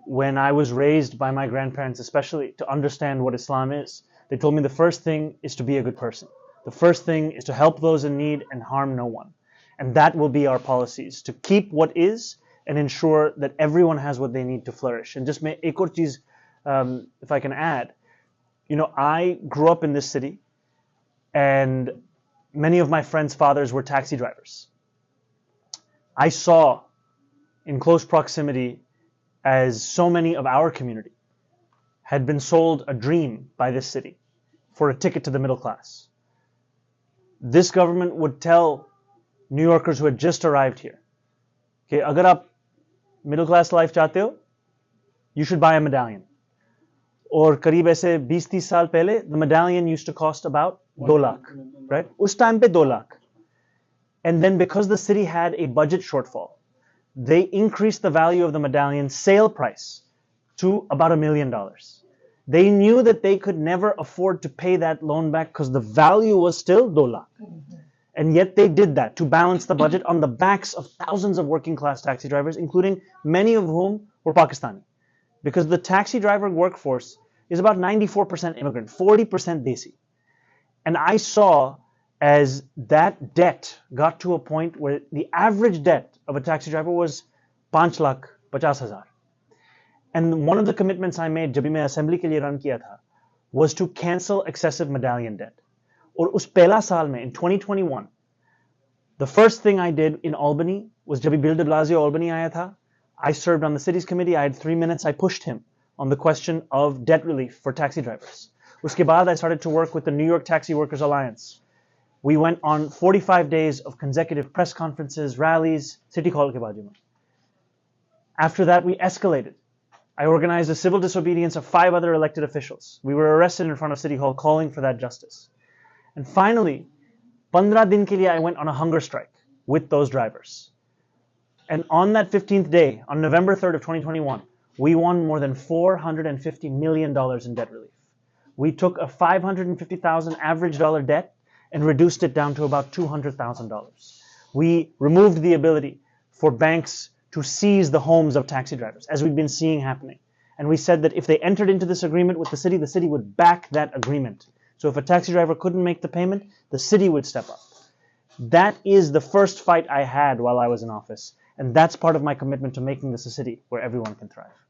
when I was raised by my grandparents, especially, to understand what Islam is. They told me the first thing is to be a good person. The first thing is to help those in need and harm no one. And that will be our policies, to keep what is and ensure that everyone has what they need to flourish. And just ek aur cheez, if I can add, I grew up in this city, and many of my friends' fathers were taxi drivers. I saw in close proximity as so many of our community had been sold a dream by this city for a ticket to the middle class. This government would tell New Yorkers who had just arrived here, okay, agar aap middle class life chahte ho, you should buy a medallion. Or kareeb aise 20-30 saal pehle, the medallion used to cost about 2 lakh, right? Us time pe 2 lakh. And then because the city had a budget shortfall, they increased the value of the medallion sale price to about $1 million. They knew that they could never afford to pay that loan back because the value was still 2 lakh. And yet they did that to balance the budget on the backs of thousands of working class taxi drivers, including many of whom were Pakistani. Because the taxi driver workforce is about 94% immigrant, 40% Desi. And I saw as that debt got to a point where the average debt of a taxi driver was 5,50,000. And one of the commitments I made, जब मैं assembly के लिए run किया था, was to cancel excessive medallion debt. और उस पहला साल में, in 2021, the first thing I did in Albany was जब Bill de Blasio Albany आया था, I served on the city's committee. I had 3 minutes. I pushed him on the question of debt relief for taxi drivers. उसके बाद I started to work with the New York Taxi Workers Alliance. We went on 45 days of consecutive press conferences, rallies, City Hall के बाजू में. After that, we escalated. I organized a civil disobedience of 5 other elected officials. We were arrested in front of City Hall calling for that justice. And finally, 15 din ke liye I went on a hunger strike with those drivers. And on that 15th day, on November 3rd of 2021, we won more than $450 million in debt relief. We took a $550,000 average dollar debt and reduced it down to about $200,000. We removed the ability for banks to seize the homes of taxi drivers, as we've been seeing happening. And we said that if they entered into this agreement with the city would back that agreement. So if a taxi driver couldn't make the payment, the city would step up. That is the first fight I had while I was in office. And that's part of my commitment to making this a city where everyone can thrive.